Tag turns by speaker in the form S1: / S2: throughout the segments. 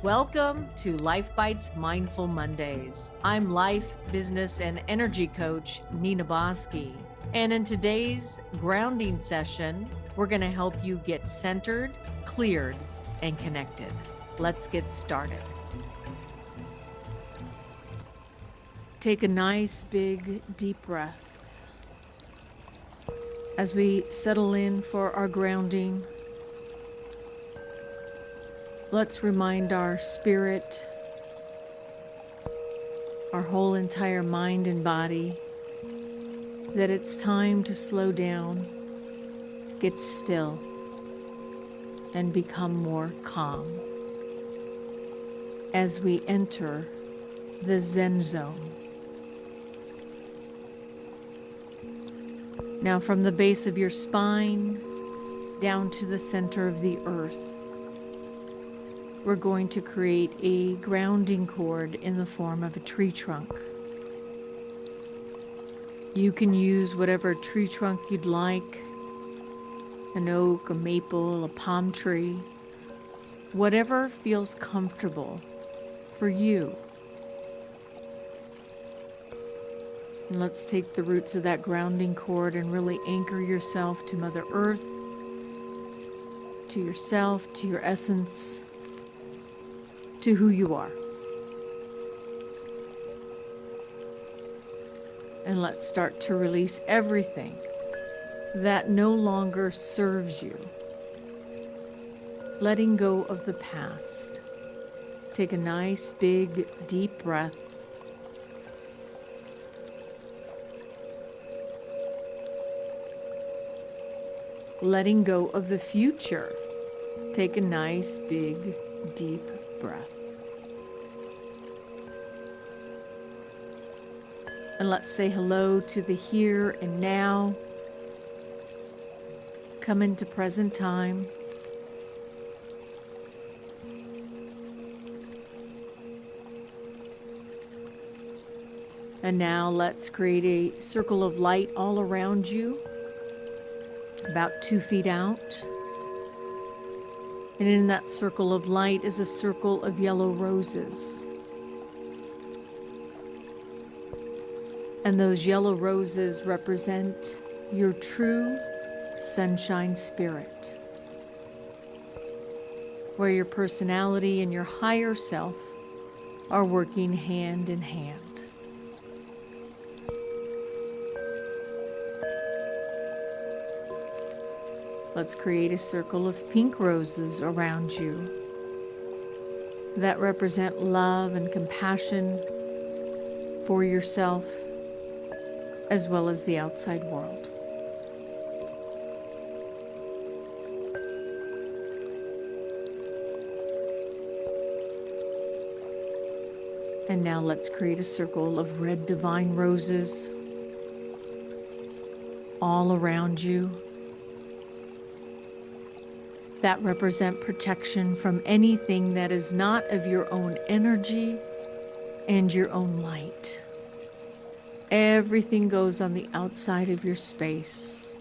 S1: Welcome to LifeBites Mindful Mondays. I'm life, business, and energy coach Nina Bosky. And in today's grounding session, we're going to help you get centered, cleared, and connected. Let's get started. Take a nice, big, deep breath. As we settle in for our grounding, let's remind our spirit, our whole entire mind and body, that it's time to slow down, get still, and become more calm as we enter the Zen Zone. Now, from the base of your spine down to the center of the earth, we're going to create a grounding cord in the form of a tree trunk. You can use whatever tree trunk you'd like, an oak, a maple, a palm tree, whatever feels comfortable for you. And let's take the roots of that grounding cord and really anchor yourself to Mother Earth, to yourself, to your essence, to who you are. And let's start to release everything that no longer serves you. Letting go of the past. Take a nice, big, deep breath. Letting go of the future. Take a nice, big, deep breath. And let's say hello to the here and now. Come into present time. And now let's create a circle of light all around you, about 2 feet out. And in that circle of light is a circle of yellow roses. And those yellow roses represent your true sunshine spirit, where your personality and your higher self are working hand in hand. Let's create a circle of pink roses around you that represent love and compassion for yourself as well as the outside world. And now let's create a circle of red divine roses all around you that represent protection from anything that is not of your own energy and your own light. Everything goes on the outside of your space.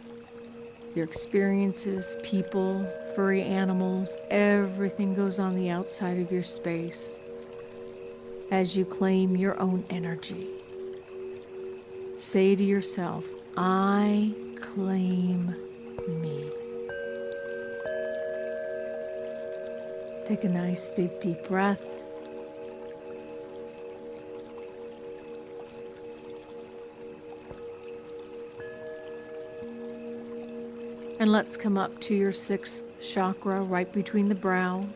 S1: Your experiences, people, furry animals, everything goes on the outside of your space as you claim your own energy. Say to yourself, I claim me. Take a nice big deep breath. And let's come up to your 6th chakra right between the brow.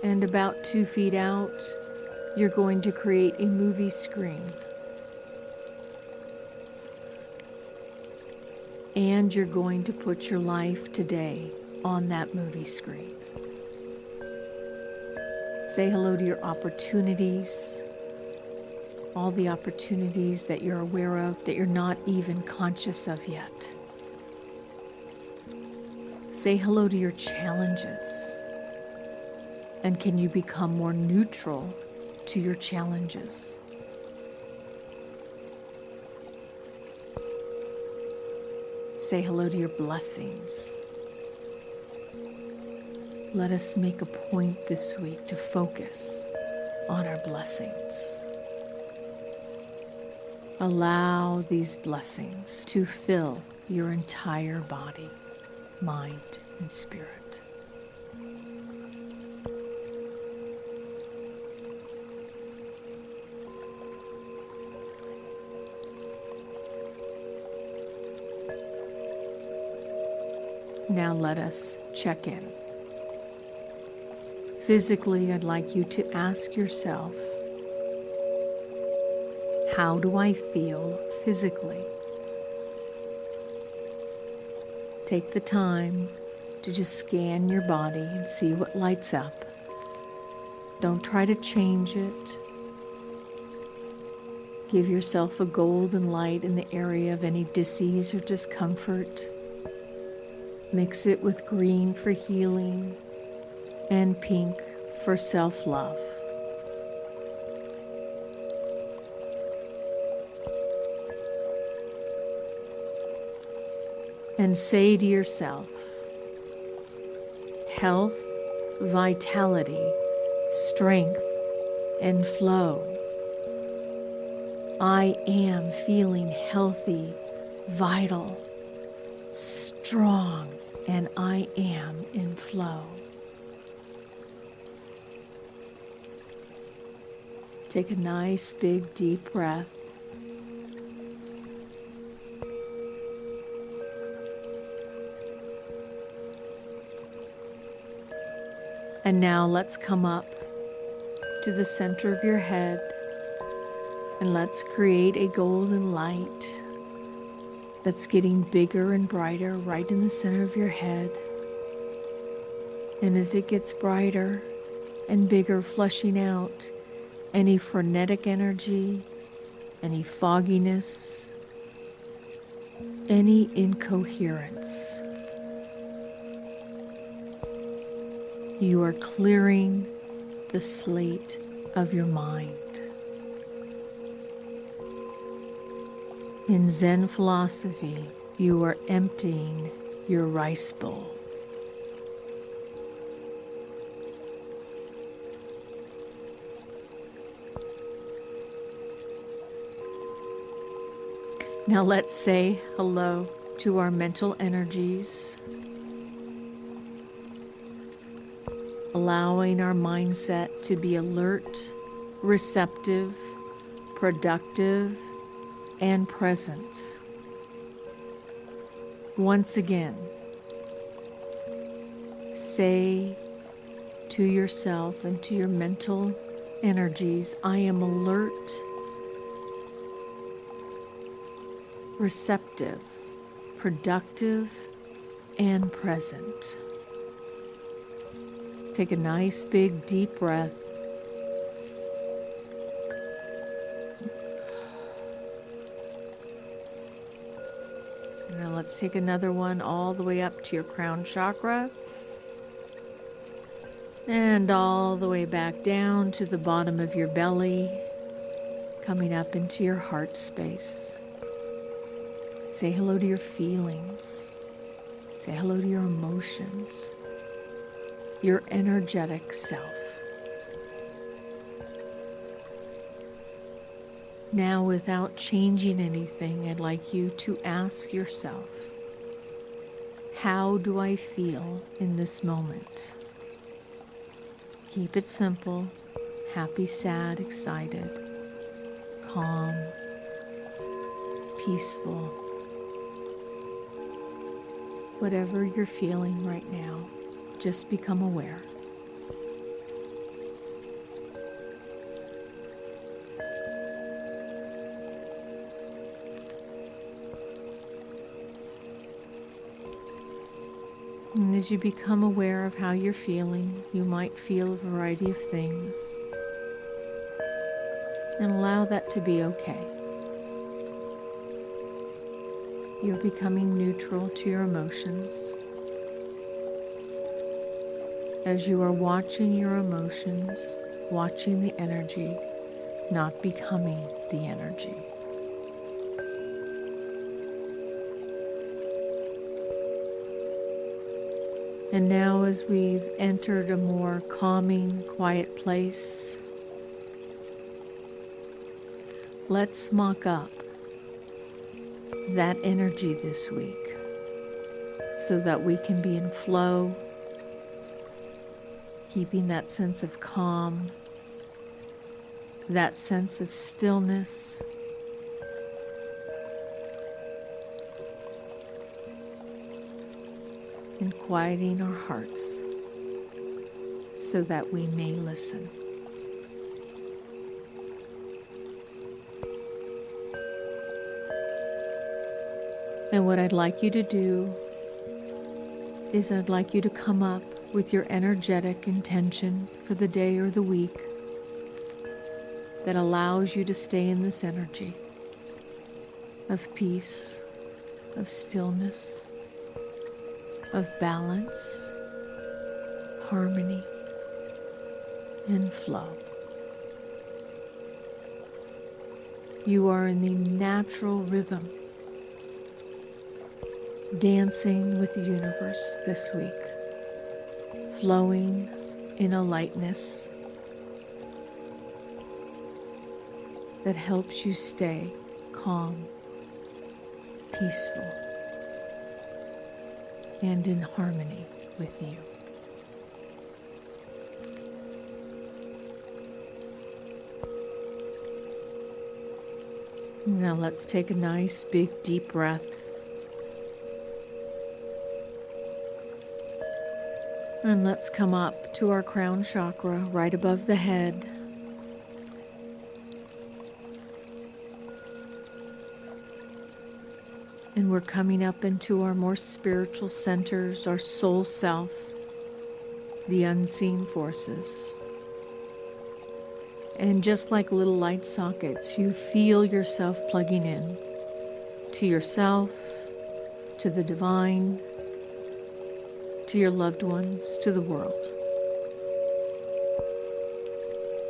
S1: And about 2 feet out, you're going to create a movie screen. And you're going to put your life today on that movie screen. Say hello to your opportunities, all the opportunities that you're aware of that you're not even conscious of yet. Say hello to your challenges. And can you become more neutral to your challenges? Say hello to your blessings. let us make a point this week to focus on our blessings. Allow these blessings to fill your entire body, mind, and spirit. Now let us check in. Physically, I'd like you to ask yourself, how do I feel physically? Take the time to just scan your body and see what lights up. Don't try to change it. Give yourself a golden light in the area of any disease or discomfort. Mix it with green for healing and pink for self-love. And say to yourself, health, vitality, strength, and flow. I am feeling healthy, vital, strong, and I am in flow. Take a nice big deep breath. And now let's come up to the center of your head and let's create a golden light that's getting bigger and brighter right in the center of your head. And as it gets brighter and bigger, flushing out any frenetic energy, any fogginess, any incoherence. You are clearing the slate of your mind. In Zen philosophy, you are emptying your rice bowl. Now let's say hello to our mental energies, allowing our mindset to be alert, receptive, productive, and present. Once again, say to yourself and to your mental energies, I am alert, receptive, productive, and present. Take a nice big deep breath. Now let's take another one all the way up to your crown chakra and all the way back down to the bottom of your belly, coming up into your heart space. Say hello to your feelings. Say hello to your emotions, your energetic self. Now, without changing anything, I'd like you to ask yourself, how do I feel in this moment? Keep it simple, happy, sad, excited, calm, peaceful. Whatever you're feeling right now, just become aware. And as you become aware of how you're feeling, you might feel a variety of things. And allow that to be okay. You're becoming neutral to your emotions. As you are watching your emotions, watching the energy, not becoming the energy. And now, as we've entered a more calming, quiet place, let's mock up that energy this week so that we can be in flow, keeping that sense of calm, that sense of stillness, and quieting our hearts so that we may listen. And what I'd like you to do is I'd like you to come up with your energetic intention for the day or the week that allows you to stay in this energy of peace, of stillness, of balance, harmony, and flow. You are in the natural rhythm, dancing with the universe this week, flowing in a lightness that helps you stay calm, peaceful, and in harmony with you. Now let's take a nice big deep breath. And let's come up to our crown chakra right above the head. And we're coming up into our more spiritual centers, our soul self, the unseen forces. And just like little light sockets, you feel yourself plugging in to yourself, to the divine, to your loved ones, to the world.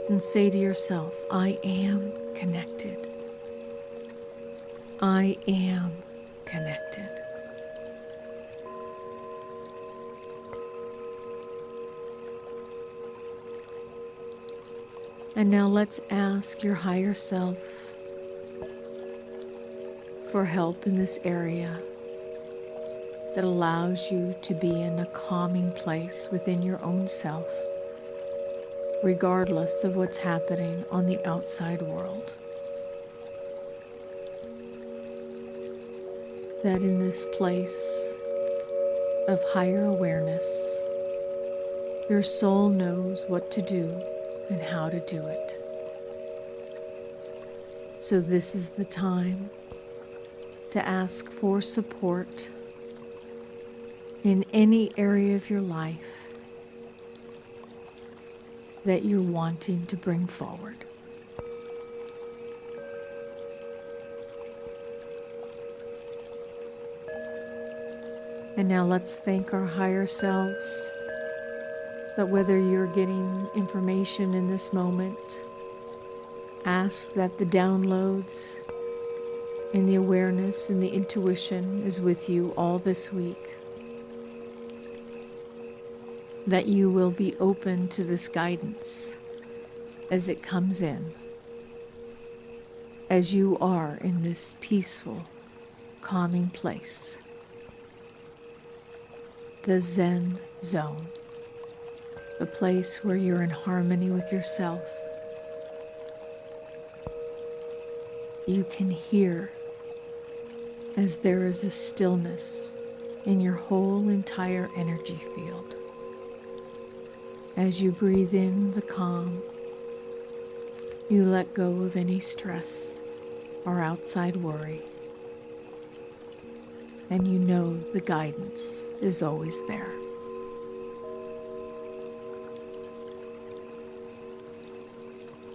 S1: And say to yourself, I am connected. I am connected. And now let's ask your higher self for help in this area that allows you to be in a calming place within your own self, regardless of what's happening on the outside world. That in this place of higher awareness, your soul knows what to do and how to do it. So this is the time to ask for support in any area of your life that you're wanting to bring forward. And now let's thank our higher selves that whether you're getting information in this moment, ask that the downloads and the awareness and the intuition is with you all this week. That you will be open to this guidance as it comes in, as you are in this peaceful, calming place, the Zen Zone, the place where you're in harmony with yourself. You can hear as there is a stillness in your whole entire energy field. As you breathe in the calm, you let go of any stress or outside worry, and you know the guidance is always there.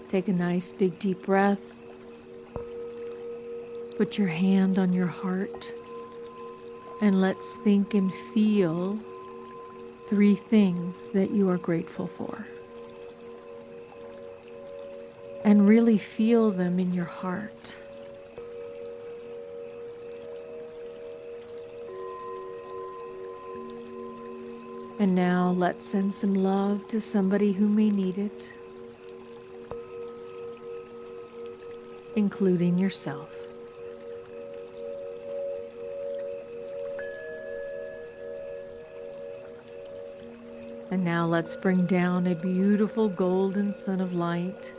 S1: Take a nice big deep breath. Put your hand on your heart, and let's think and feel 3 things that you are grateful for. And really feel them in your heart. And now let's send some love to somebody who may need it, including yourself. And now let's bring down a beautiful golden sun of light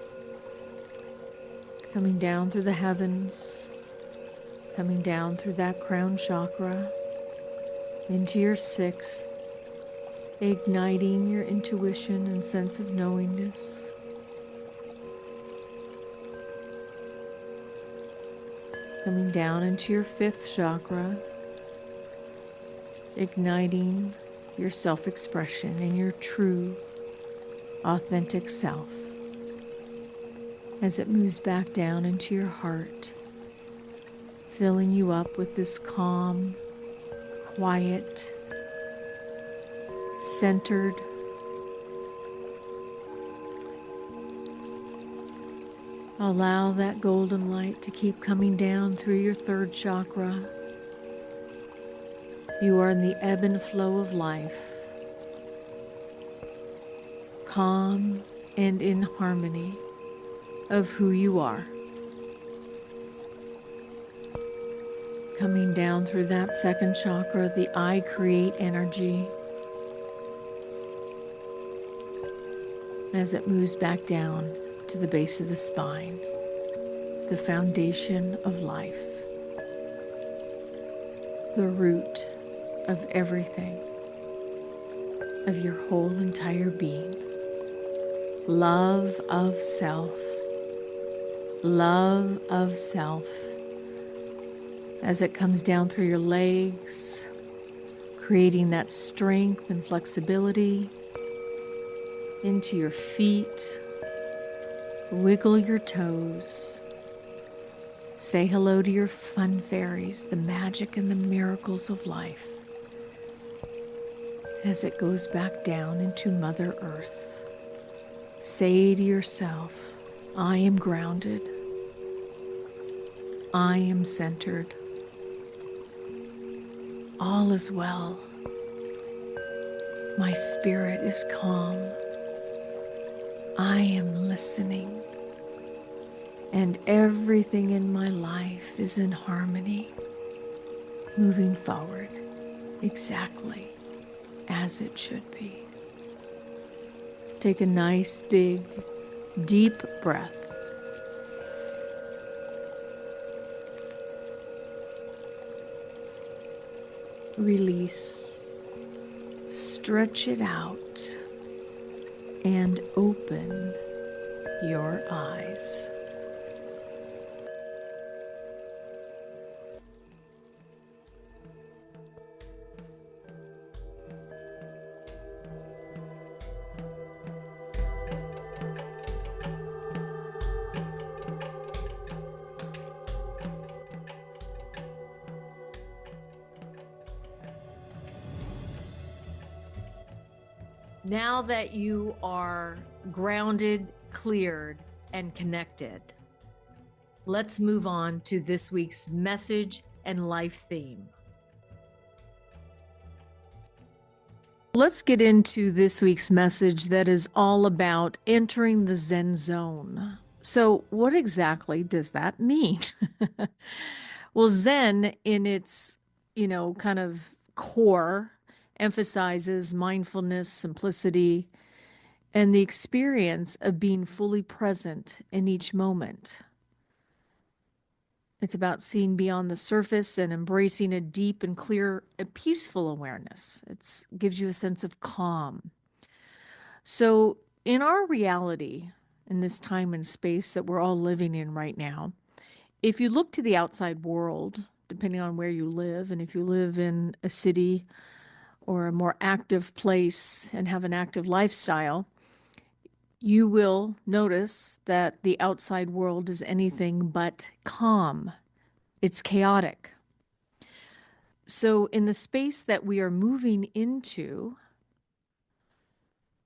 S1: coming down through the heavens, coming down through that crown chakra into your sixth, igniting your intuition and sense of knowingness. Coming down into your fifth chakra, igniting your self-expression and your true, authentic self as it moves back down into your heart, filling you up with this calm, quiet, centered, allow that golden light to keep coming down through your third chakra. You are in the ebb and flow of life, calm and in harmony of who you are. Coming down through that second chakra, the I create energy, as it moves back down to the base of the spine, the foundation of life, the root of everything, of your whole entire being. Love of self, love of self, as it comes down through your legs, creating that strength and flexibility into your feet. Wiggle your toes. Say hello to your fun fairies, the magic and the miracles of life, as it goes back down into Mother Earth. Say to yourself, I am grounded. I am centered. All is well. My spirit is calm. I am listening. And everything in my life is in harmony, moving forward exactly as it should be. Take a nice, big, deep breath. Release, stretch it out, and open your eyes. Now that you are grounded, cleared, and connected, let's move on to this week's message and life theme. Let's get into this week's message that is all about entering the Zen Zone. So, what exactly does that mean? Well, Zen, in its, kind of core, emphasizes mindfulness, simplicity, and the experience of being fully present in each moment. It's about seeing beyond the surface and embracing a deep and clear, a peaceful awareness. It gives you a sense of calm. So in our reality, in this time and space that we're all living in right now, if you look to the outside world, depending on where you live, and if you live in a city or a more active place and have an active lifestyle, you will notice that the outside world is anything but calm. It's chaotic. So in the space that we are moving into,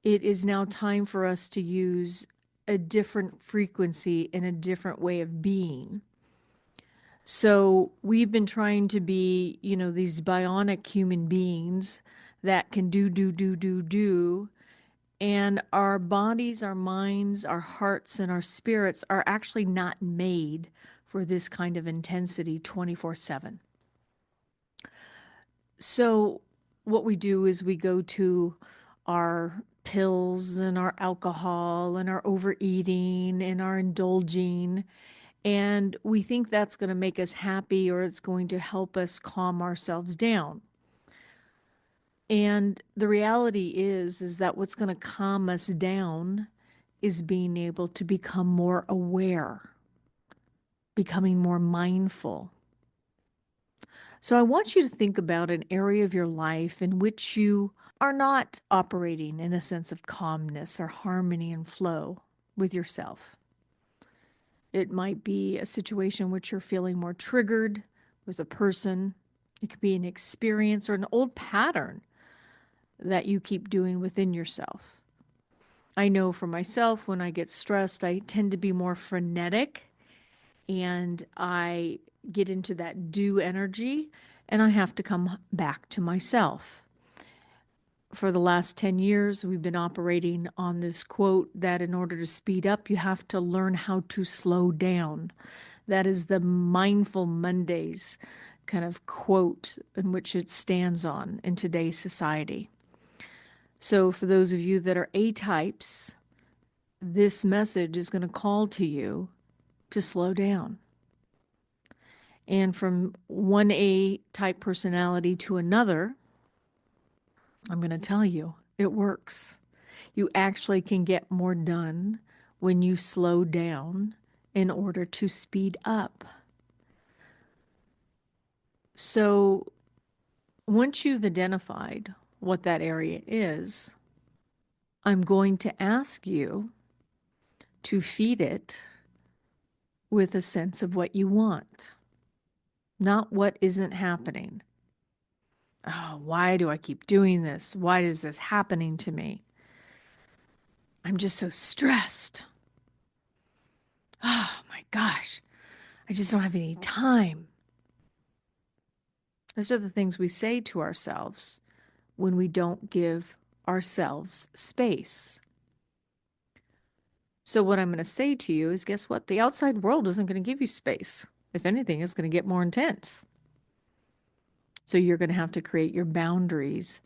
S1: it is now time for us to use a different frequency and a different way of being. So we've been trying to be, these bionic human beings that can do. And our bodies, our minds, our hearts, and our spirits are actually not made for this kind of intensity 24/7. So, what we do is we go to our pills and our alcohol and our overeating and our indulging, and we think that's going to make us happy or it's going to help us calm ourselves down. And the reality is that what's going to calm us down is being able to become more aware, becoming more mindful. So I want you to think about an area of your life in which you are not operating in a sense of calmness or harmony and flow with yourself. It might be a situation in which you're feeling more triggered with a person. It could be an experience or an old pattern that you keep doing within yourself. I know for myself, when I get stressed, I tend to be more frenetic and I get into that do energy, and I have to come back to myself. For the last 10 years, we've been operating on this quote that in order to speed up, you have to learn how to slow down. That is the Mindful Mondays kind of quote in which it stands on in today's society. So, for those of you that are A types, this message is going to call to you to slow down. And from one A type personality to another, I'm going to tell you, it works. You actually can get more done when you slow down in order to speed up. So once you've identified what that area is, I'm going to ask you to feed it with a sense of what you want, not what isn't happening. Oh, why do I keep doing this? Why is this happening to me? I'm just so stressed. Oh my gosh, I just don't have any time. Those are the things we say to ourselves when we don't give ourselves space. So, what I'm going to say to you is guess what? The outside world isn't going to give you space. If anything, it's going to get more intense. So, you're going to have to create your boundaries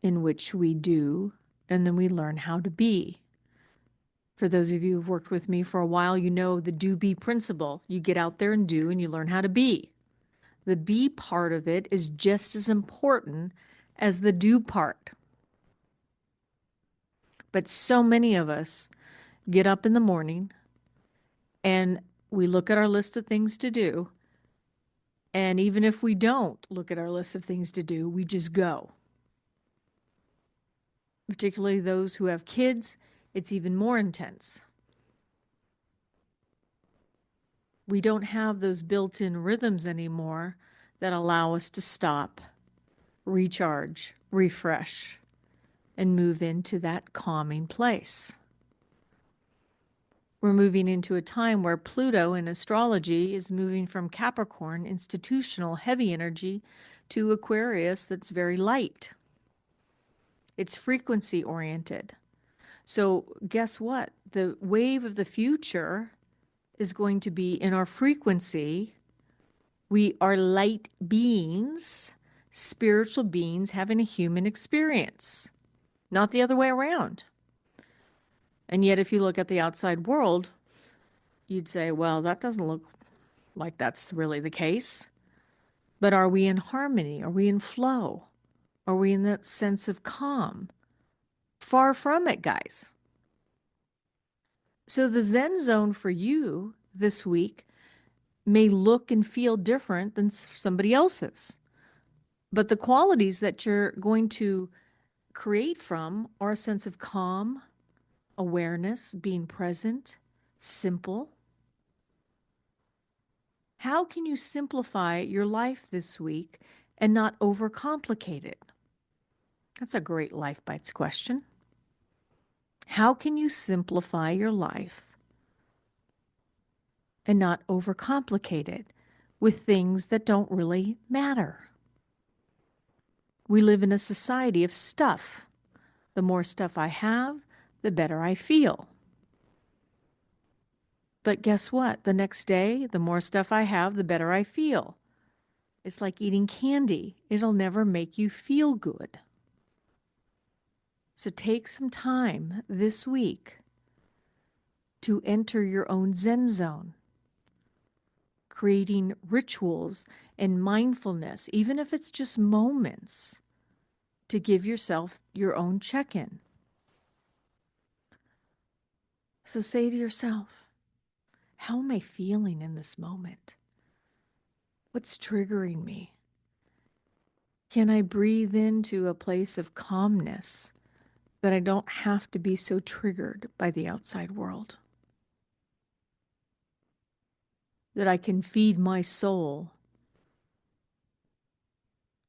S1: in which we do, and then we learn how to be. For those of you who've worked with me for a while, you know the do be principle. You get out there and do, and you learn how to be. The be part of it is just as important as the do part. But so many of us get up in the morning and we look at our list of things to do. And even if we don't look at our list of things to do, we just go. Particularly those who have kids, it's even more intense. We don't have those built-in rhythms anymore that allow us to stop, recharge, refresh, and move into that calming place. We're moving into a time where Pluto in astrology is moving from Capricorn, institutional, heavy energy, to Aquarius that's very light. It's frequency oriented. So guess what? The wave of the future is going to be in our frequency. We are light beings, spiritual beings having a human experience, not the other way around. And yet, if you look at the outside world, you'd say, well, that doesn't look like that's really the case. But are we in harmony? Are we in flow? Are we in that sense of calm? Far from it, guys. So the Zen Zone for you this week may look and feel different than somebody else's. But the qualities that you're going to create from are a sense of calm, awareness, being present, simple. How can you simplify your life this week and not overcomplicate it? That's a great LifeBites question. How can you simplify your life and not overcomplicate it with things that don't really matter? We live in a society of stuff. The more stuff I have, the better I feel. But guess what? The next day, the more stuff I have, the better I feel. It's like eating candy. It'll never make you feel good. So take some time this week to enter your own Zen zone, creating rituals and mindfulness, even if it's just moments, to give yourself your own check-in. So say to yourself, how am I feeling in this moment? What's triggering me? Can I breathe into a place of calmness that I don't have to be so triggered by the outside world? That I can feed my soul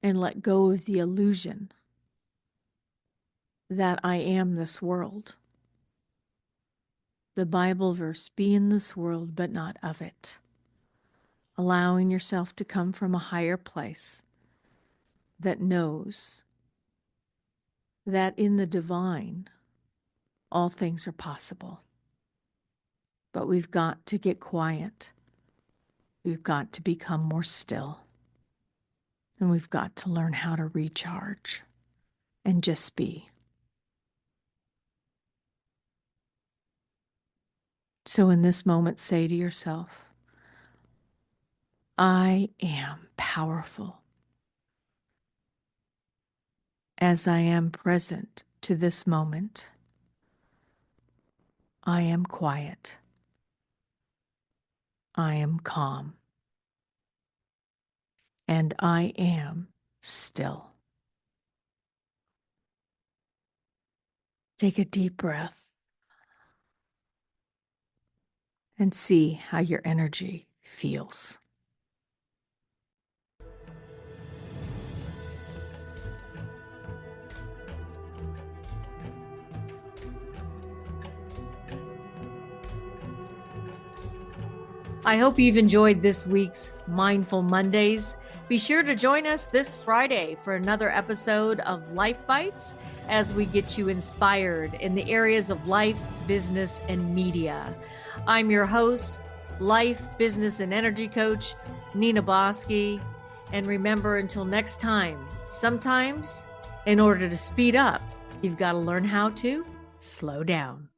S1: and let go of the illusion that I am this world. The Bible verse, be in this world, but not of it. Allowing yourself to come from a higher place that knows that in the divine, all things are possible. But we've got to get quiet. We've got to become more still. And we've got to learn how to recharge and just be. So in this moment, say to yourself, I am powerful as I am present to this moment. I am quiet. I am calm. And I am still. Take a deep breath and see how your energy feels. I hope you've enjoyed this week's Mindful Mondays. Be sure to join us this Friday for another episode of Life Bites as we get you inspired in the areas of life, business, and media. I'm your host, life, business, and energy coach, Nina Bosky. And remember, until next time, sometimes in order to speed up, you've got to learn how to slow down.